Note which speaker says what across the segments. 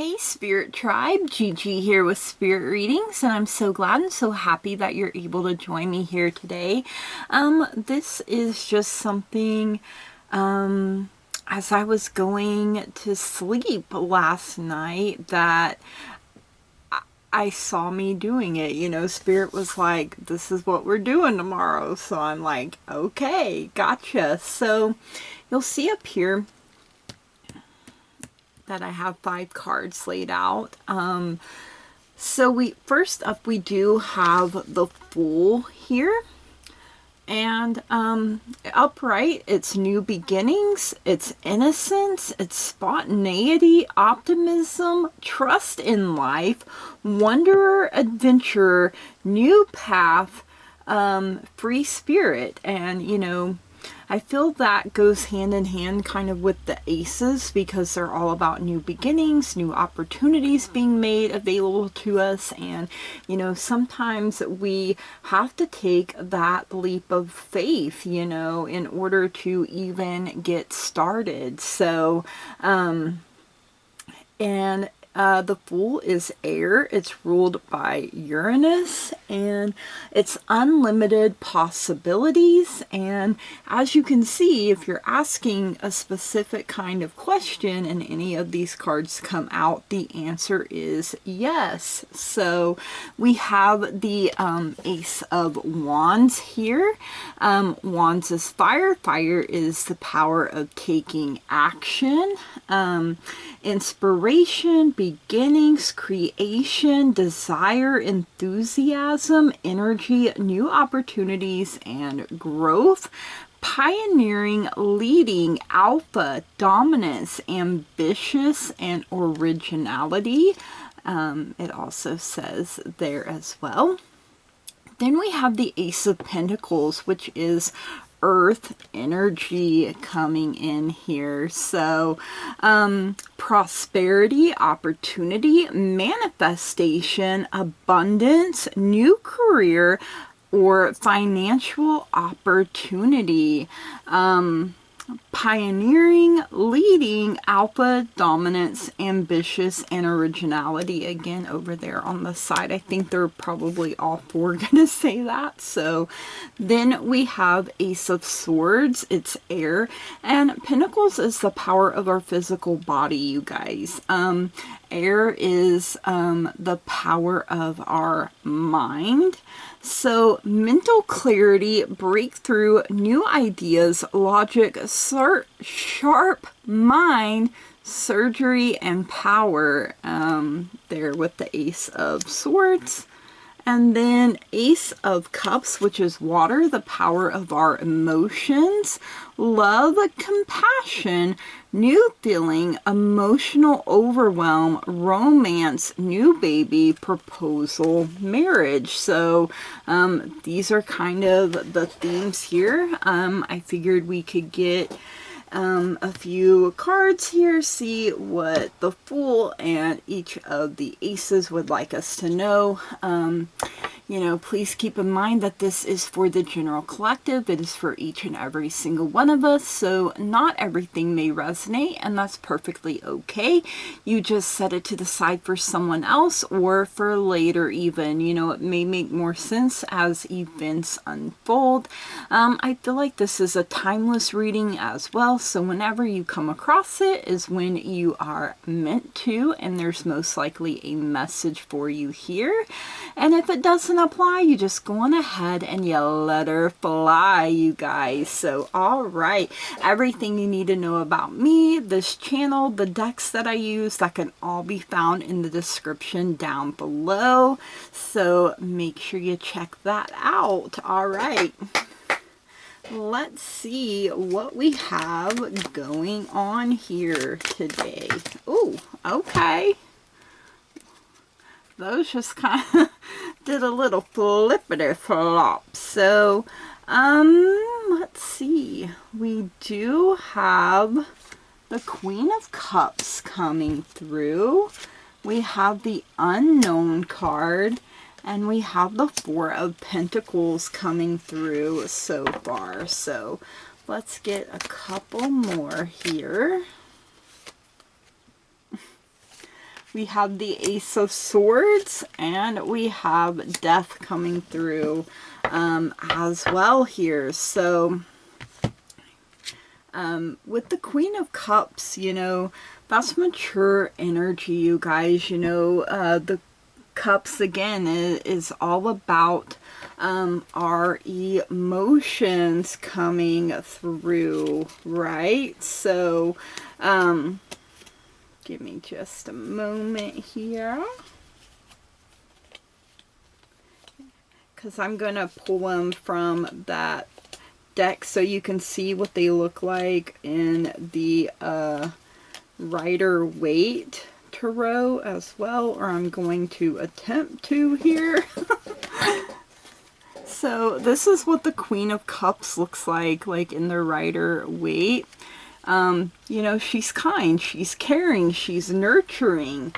Speaker 1: Hey Spirit Tribe, Gigi here with Spirit Readings, and I'm so glad and so happy that you're able to join me here today. This is just something, as I was going to sleep last night that I saw me doing it. You know, Spirit was like, this is what we're doing tomorrow. So I'm like, okay, gotcha. So you'll see up here that I have 5 cards laid out. So first up we do have the Fool here, and upright, it's new beginnings, it's innocence, it's spontaneity, optimism, trust in life, wanderer, adventurer, new path, free spirit. And you know, I feel that goes hand in hand kind of with the aces, because they're all about new beginnings, new opportunities being made available to us. And, you know, sometimes we have to take that leap of faith, you know, in order to even get started. So, the Fool is air. It's ruled by Uranus, and it's unlimited possibilities. And as you can see, if you're asking a specific kind of question and any of these cards come out, the answer is yes. So we have the Ace of Wands here. Wands is fire. Fire is the power of taking action. Inspiration, beginnings, creation, desire, enthusiasm, energy, new opportunities, and growth. Pioneering, leading, alpha, dominance, ambitious, and originality. It also says there as well. Then we have the Ace of Pentacles, which is earth energy coming in here. So prosperity, opportunity, manifestation, abundance, new career, or financial opportunity. Pioneering, leading, alpha, dominance, ambitious, and originality. Again, over there on the side, I think they're probably all 4 gonna say that. So then we have Ace of Swords. It's air, and Pentacles is the power of our physical body, you guys. Air is the power of our mind. So mental clarity, breakthrough, new ideas, logic, sharp mind, surgery, and power. There with the Ace of Swords. And then Ace of Cups, which is water, the power of our emotions, love, compassion, new feeling, emotional overwhelm, romance, new baby, proposal, marriage. So these are kind of the themes here. I figured we could get a few cards here, see what the Fool and each of the aces would like us to know. You know, please keep in mind that this is for the general collective. It is for each and every single one of us, so not everything may resonate, and that's perfectly okay. You just set it to the side for someone else or for later even. You know, it may make more sense as events unfold. I feel like this is a timeless reading as well, so whenever you come across it is when you are meant to, and there's most likely a message for you here. And if it doesn't apply, you just go on ahead and you let her fly, you guys. So all right, everything you need to know about me, this channel, the decks that I use, that can all be found in the description down below, so make sure you check that out. All right, let's see what we have going on here today. Oh, okay. Those just kind of did a little flippity flop. So, let's see. We do have the Queen of Cups coming through. We have the Unknown card, and we have the Four of Pentacles coming through so far. So, let's get a couple more here. we have the Ace of Swords, and we have Death coming through as well here. So with the Queen of Cups, you know, that's mature energy, you guys. You know, the Cups again is all about our emotions coming through, right? So give me just a moment here, because I'm going to pull them from that deck so you can see what they look like in the Rider-Waite Tarot as well, or I'm going to attempt to here. So this is what the Queen of Cups looks like in the Rider-Waite. You know, she's kind, she's caring, she's nurturing,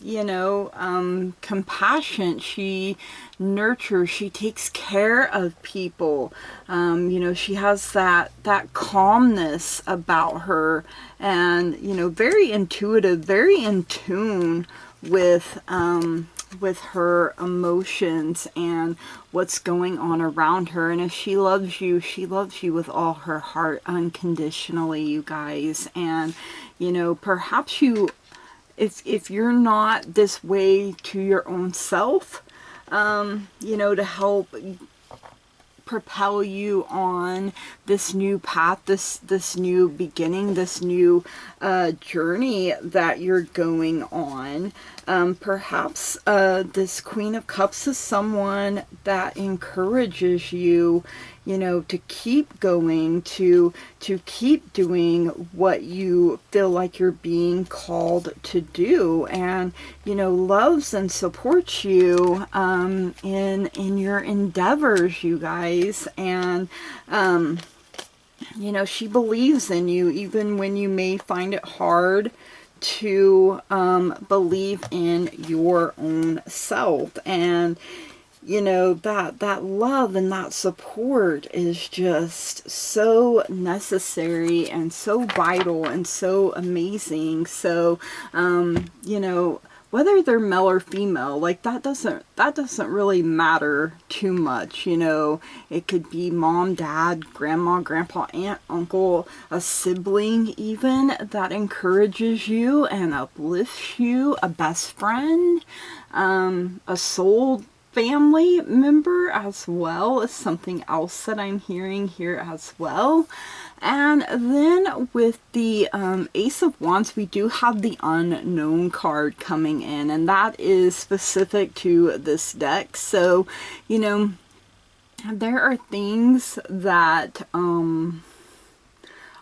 Speaker 1: you know, compassionate, she nurtures, she takes care of people, you know, she has that calmness about her, and, you know, very intuitive, very in tune with her emotions and what's going on around her. And if she loves you with all her heart unconditionally, you guys. And, you know, perhaps you, if you're not this way to your own self, you know, to help propel you on this new path, this new beginning, this new journey that you're going on. Perhaps this Queen of Cups is someone that encourages you, you know, to keep going, to keep doing what you feel like you're being called to do, and, you know, loves and supports you in your endeavors, you guys. And you know, she believes in you even when you may find it hard to believe in your own self. And, you know, that love and that support is just so necessary and so vital and so amazing. So, you know, whether they're male or female, like that doesn't really matter too much. You know, it could be mom, dad, grandma, grandpa, aunt, uncle, a sibling even that encourages you and uplifts you, a best friend, a soul family member as well is something else that I'm hearing here as well. And then with the Ace of Wands, we do have the Unknown card coming in, and that is specific to this deck. So, you know, there are things that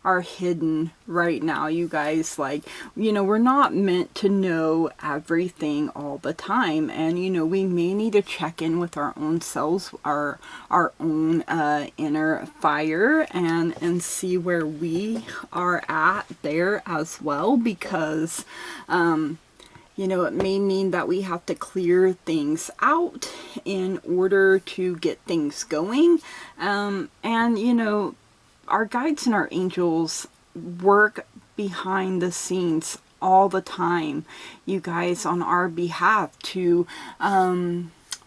Speaker 1: are hidden right now, you guys. Like, you know, we're not meant to know everything all the time, and, you know, we may need to check in with our own selves, our own inner fire, and see where we are at there as well, because you know, it may mean that we have to clear things out in order to get things going. And, you know, our guides and our angels work behind the scenes all the time, you guys, on our behalf to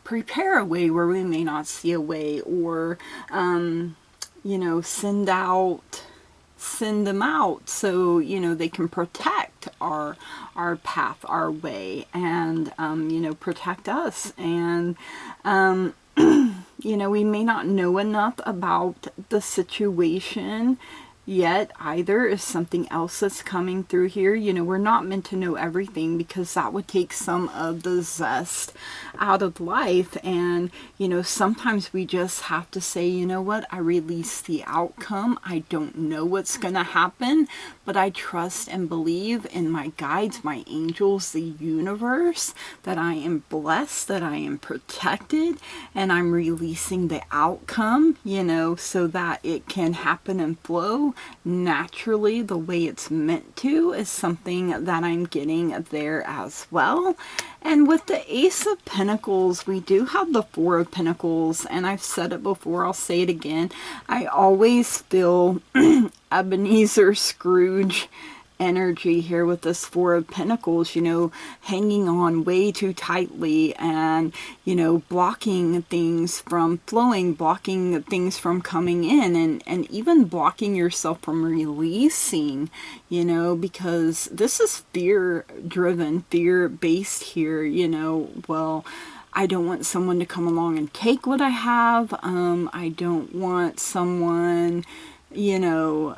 Speaker 1: prepare a way where we may not see a way, or you know, send them out so, you know, they can protect our path, our way, and you know, protect us. And you know, we may not know enough about the situation yet either, is something else that's coming through here. You know, we're not meant to know everything, because that would take some of the zest out of life. And, you know, sometimes we just have to say, you know what, I release the outcome. I don't know what's gonna happen, but I trust and believe in my guides, my angels, the universe, that I am blessed, that I am protected, and I'm releasing the outcome, you know, so that it can happen and flow naturally the way it's meant to, is something that I'm getting there as well. And with the Ace of Pentacles, we do have the Four of Pentacles, and I've said it before, I'll say it again. I always feel Ebenezer Scrooge energy here with this Four of Pentacles, you know, hanging on way too tightly and, you know, blocking things from flowing, blocking things from coming in, and even blocking yourself from releasing, you know, because this is fear driven, fear based here, you know. Well, I don't want someone to come along and take what I have. I don't want someone, you know,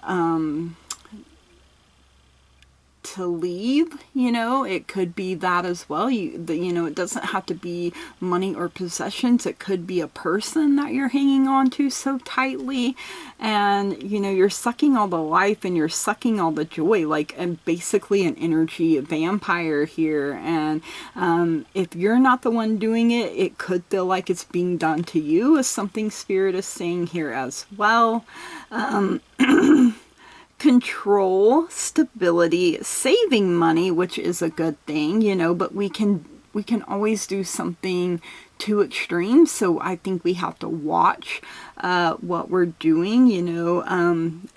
Speaker 1: to leave, you know. It could be that as well. You know, it doesn't have to be money or possessions. It could be a person that you're hanging on to so tightly, and you know, you're sucking all the life and you're sucking all the joy, like, and basically an energy vampire here. And if you're not the one doing it, it could feel like it's being done to you, is something Spirit is saying here as well. Control, stability, saving money, which is a good thing, you know, but we can always do something too extreme. So I think we have to watch what we're doing, you know.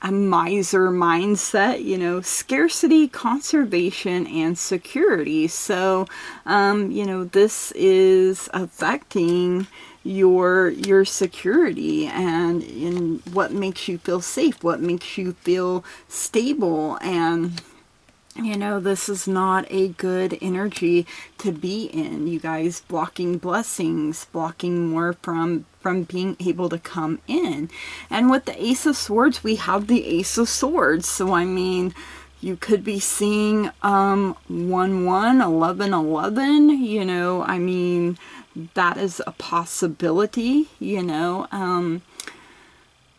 Speaker 1: A miser mindset, you know, scarcity, conservation, and security. So you know, this is affecting your security and in what makes you feel safe, what makes you feel stable. And you know, this is not a good energy to be in, you guys. Blocking blessings, blocking more from being able to come in. And with the Ace of Swords, we have the Ace of Swords. So I mean, you could be seeing 1-1, 11-11, you know. I mean, that is a possibility, you know.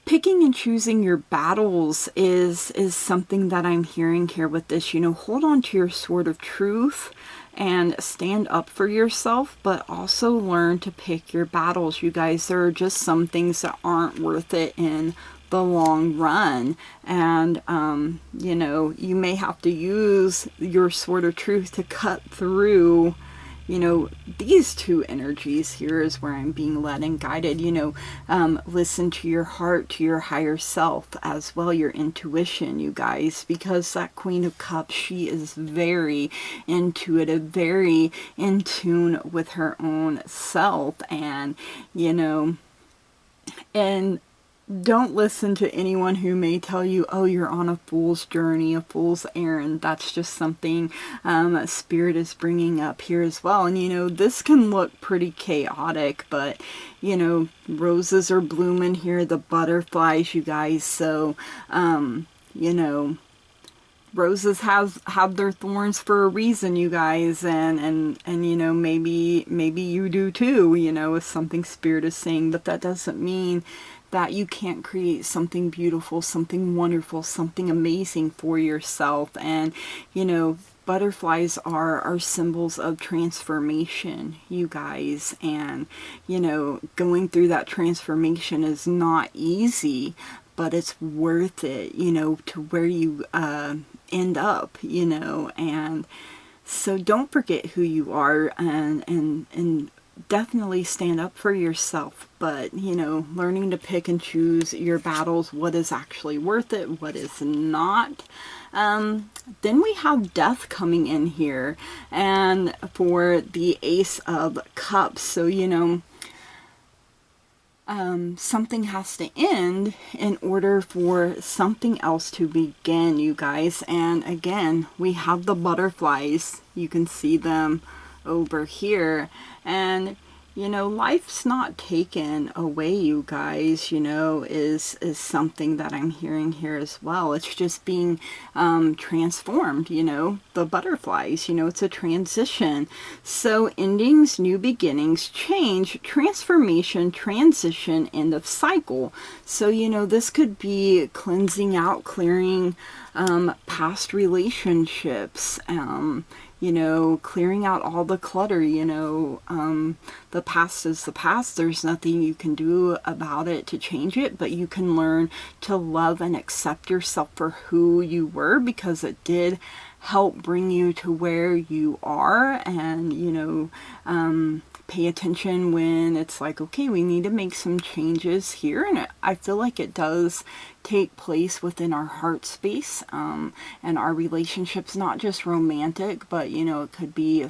Speaker 1: Picking and choosing your battles is something that I'm hearing here with this. You know, hold on to your sword of truth and stand up for yourself, but also learn to pick your battles, you guys. There are just some things that aren't worth it in the long run. And you know, you may have to use your sword of truth to cut through, you know, these two energies. Here is where I'm being led and guided. You know, listen to your heart, to your higher self as well, your intuition, you guys, because that Queen of Cups, she is very intuitive, very in tune with her own self. And you know, and don't listen to anyone who may tell you, oh, you're on a fool's journey, a fool's errand. That's just something Spirit is bringing up here as well. And, you know, this can look pretty chaotic, but, you know, roses are blooming here, the butterflies, you guys. So, you know, roses have their thorns for a reason, you guys, and you know, maybe you do too, you know, is something Spirit is saying. But that doesn't mean that you can't create something beautiful, something wonderful, something amazing for yourself. And you know, butterflies are symbols of transformation, you guys. And you know, going through that transformation is not easy, but it's worth it, you know, to where you end up, you know. And so don't forget who you are, and definitely stand up for yourself. But you know, learning to pick and choose your battles, what is actually worth it, what is not. Then we have Death coming in here, and for the Ace of Cups. So you know, something has to end in order for something else to begin, you guys. And again, we have the butterflies. You can see them over here. And you know, life's not taken away, you guys, you know, is something that I'm hearing here as well. It's just being transformed, you know, the butterflies, you know, it's a transition. So endings, new beginnings, change, transformation, transition, end of cycle. So, you know, this could be cleansing out, clearing past relationships, you know, clearing out all the clutter. You know, the past is the past. There's nothing you can do about it to change it, but you can learn to love and accept yourself for who you were, because it did help bring you to where you are. And, you know, pay attention when it's like, okay, we need to make some changes here. And I feel like it does take place within our heart space, and our relationships, not just romantic, but you know, it could be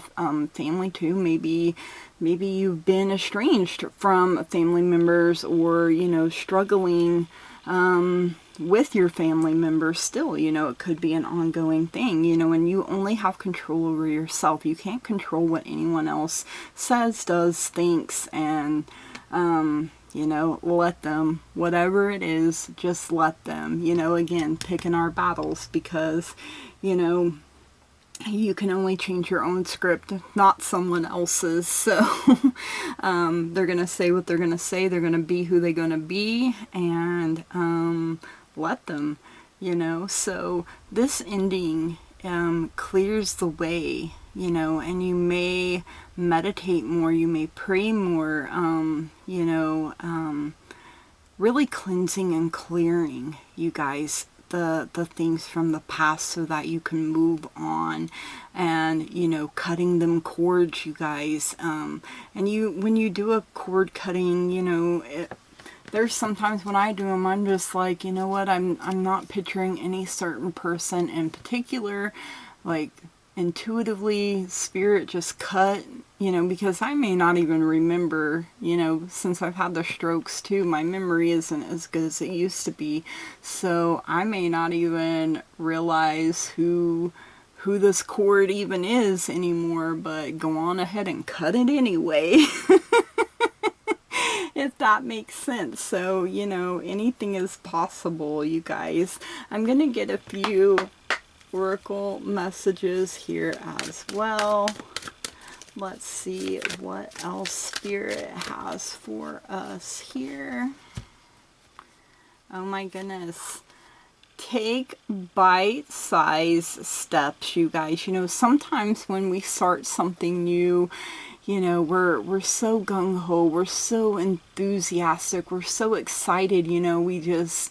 Speaker 1: family too. Maybe you've been estranged from family members, or you know, struggling with your family members still. You know, it could be an ongoing thing, you know, and you only have control over yourself. You can't control what anyone else says, does, thinks, and you know, let them, whatever it is, just let them, you know, again, picking our battles, because, you know, you can only change your own script, not someone else's. So they're going to say what they're going to say, they're going to be who they're going to be, and let them, you know. So this ending clears the way, you know, and you may meditate more, you may pray more, you know, really cleansing and clearing, you guys, the things from the past, so that you can move on, and you know, cutting them cords, you guys, and when you do a cord cutting, you know, there's sometimes when I do them, I'm just like, you know what, I'm not picturing any certain person in particular, like intuitively, spirit just cut, you know, because I may not even remember, you know, since I've had the strokes too, my memory isn't as good as it used to be, so I may not even realize who this cord even is anymore, but go on ahead and cut it anyway. If that makes sense. So, you know, anything is possible, you guys. I'm gonna get a few oracle messages here as well. Let's see what else Spirit has for us here. Oh my goodness. Take bite-sized steps, you guys. You know, sometimes when we start something new, you know, we're so gung-ho, we're so enthusiastic, we're so excited, you know, we just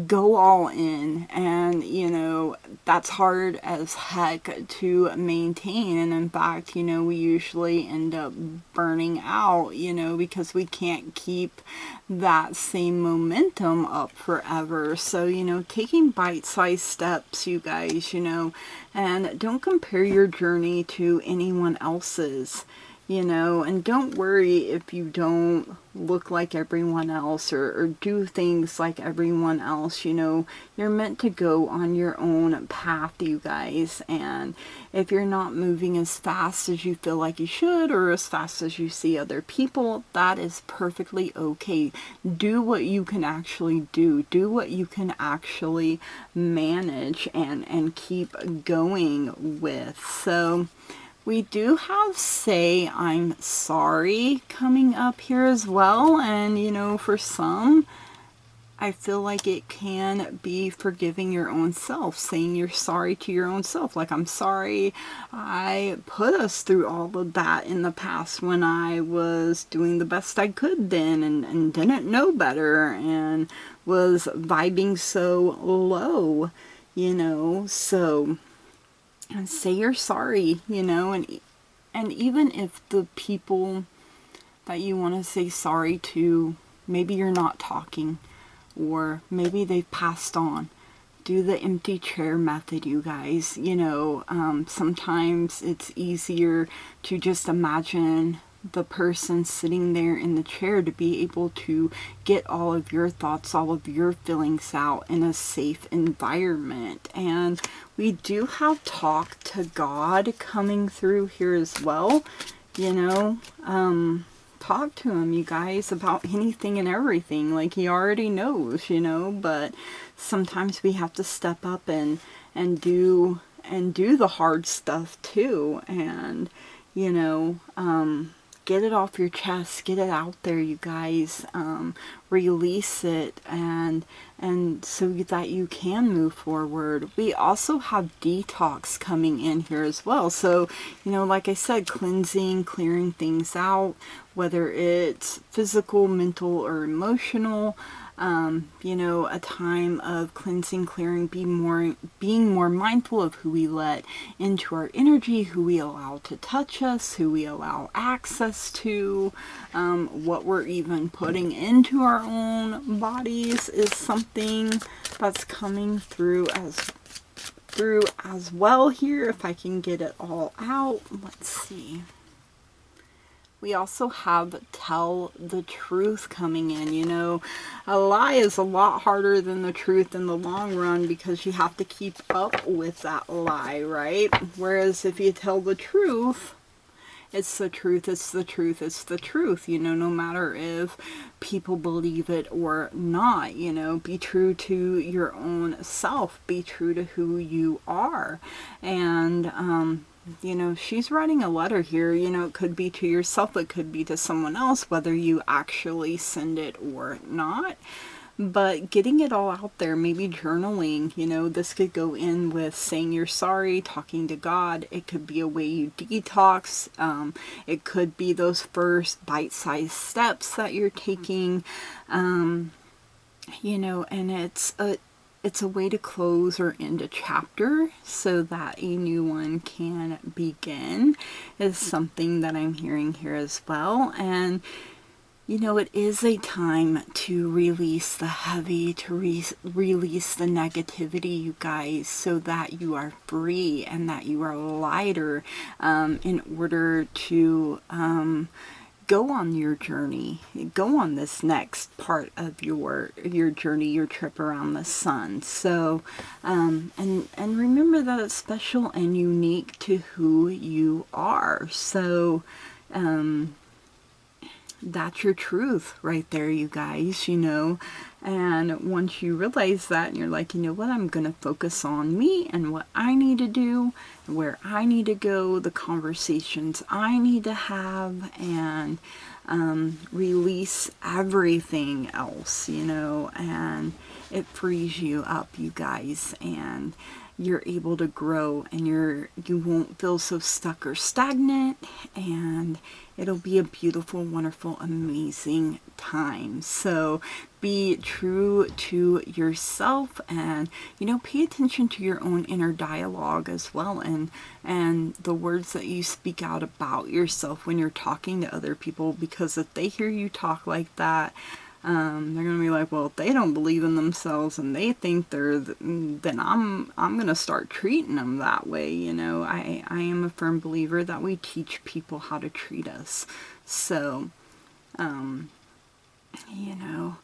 Speaker 1: go all in, and you know, that's hard as heck to maintain, and in fact, you know, we usually end up burning out, you know, because we can't keep that same momentum up forever. So, you know, taking bite-sized steps, you guys, you know, and don't compare your journey to anyone else's, you know, and don't worry if you don't look like everyone else, or do things like everyone else. You know, you're meant to go on your own path, you guys, and if you're not moving as fast as you feel like you should, or as fast as you see other people, that is perfectly okay. Do what you can actually do what you can actually manage, and keep going with. So we do have Say I'm Sorry coming up here as well, and you know, for some, I feel like it can be forgiving your own self, saying you're sorry to your own self. Like, I'm sorry I put us through all of that in the past when I was doing the best I could then, and didn't know better, and was vibing so low, you know. So, and say you're sorry, you know, and even if the people that you want to say sorry to, maybe you're not talking, or maybe they've passed on, do the empty chair method, you guys. You know, sometimes it's easier to just imagine the person sitting there in the chair, to be able to get all of your thoughts, all of your feelings out in a safe environment. And we do have Talk to God coming through here as well. You know, talk to him, you guys, about anything and everything. Like, he already knows, you know, but sometimes we have to step up and do the hard stuff too, and you know, get it off your chest, get it out there, you guys. release it, and so that you can move forward. We also have detox coming in here as well. So, you know, like I said, cleansing, clearing things out, whether it's physical, mental, or emotional. You know, a time of cleansing, clearing, being more mindful of who we let into our energy, who we allow to touch us, who we allow access to, what we're even putting into our own bodies is something that's coming through as well here, if I can get it all out. Let's see. We also have tell the truth coming in. You know, a lie is a lot harder than the truth in the long run, because you have to keep up with that lie, right? Whereas if you tell the truth, it's the truth, it's the truth, it's the truth, you know, no matter if people believe it or not. You know, be true to your own self, be true to who you are. And, you know, she's writing a letter here. You know, it could be to yourself, it could be to someone else, whether you actually send it or not. But getting it all out there, maybe journaling, you know, this could go in with saying you're sorry, talking to God. It could be a way you detox. It could be those first bite-sized steps that you're taking, you know, and it's a way to close or end a chapter so that a new one can begin, is something that I'm hearing here as well. And you know, it is a time to release the heavy, to release the negativity, you guys, so that you are free and that you are lighter, in order to go on your journey, go on this next part of your journey, your trip around the sun. So, and remember that it's special and unique to who you are. So, that's your truth right there, you guys, you know. And once you realize that, and you're like, you know what, I'm going to focus on me and what I need to do, where I need to go, the conversations I need to have, and release everything else, you know, and it frees you up, you guys, and you're able to grow, and you won't feel so stuck or stagnant, and it'll be a beautiful, wonderful, amazing time. So be true to yourself, and, you know, pay attention to your own inner dialogue as well, and the words that you speak out about yourself when you're talking to other people, because if they hear you talk like that, they're gonna be like, well, if they don't believe in themselves and they think then I'm gonna start treating them that way. You know, I am a firm believer that we teach people how to treat us. So, you know,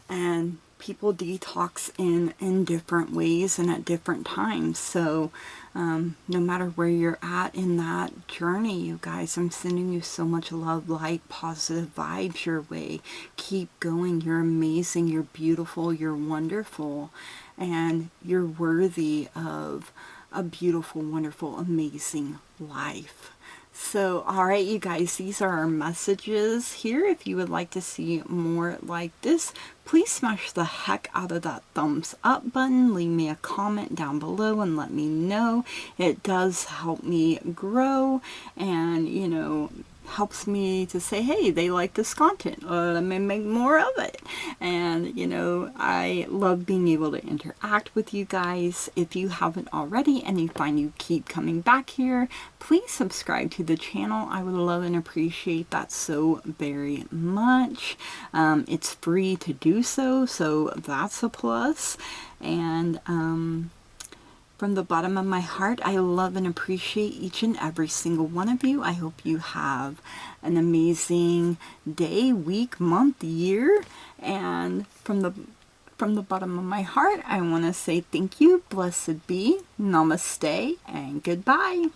Speaker 1: and people detox in different ways and at different times. So, no matter where you're at in that journey, you guys, I'm sending you so much love, light, positive vibes your way. Keep going. You're amazing. You're beautiful. You're wonderful. And you're worthy of a beautiful, wonderful, amazing life. So, alright, you guys, these are our messages here. If you would like to see more like this, please smash the heck out of that thumbs up button. Leave me a comment down below and let me know. It does help me grow, and, you know, helps me to say, hey, they like this content, let me make more of it. And, you know, I love being able to interact with you guys. If you haven't already and you find you keep coming back here, please subscribe to the channel. I would love and appreciate that so very much. It's free to do so, so that's a plus. And from the bottom of my heart, I love and appreciate each and every single one of you. I hope you have an amazing day, week, month, year. And from the bottom of my heart, I want to say thank you, blessed be, namaste, and goodbye.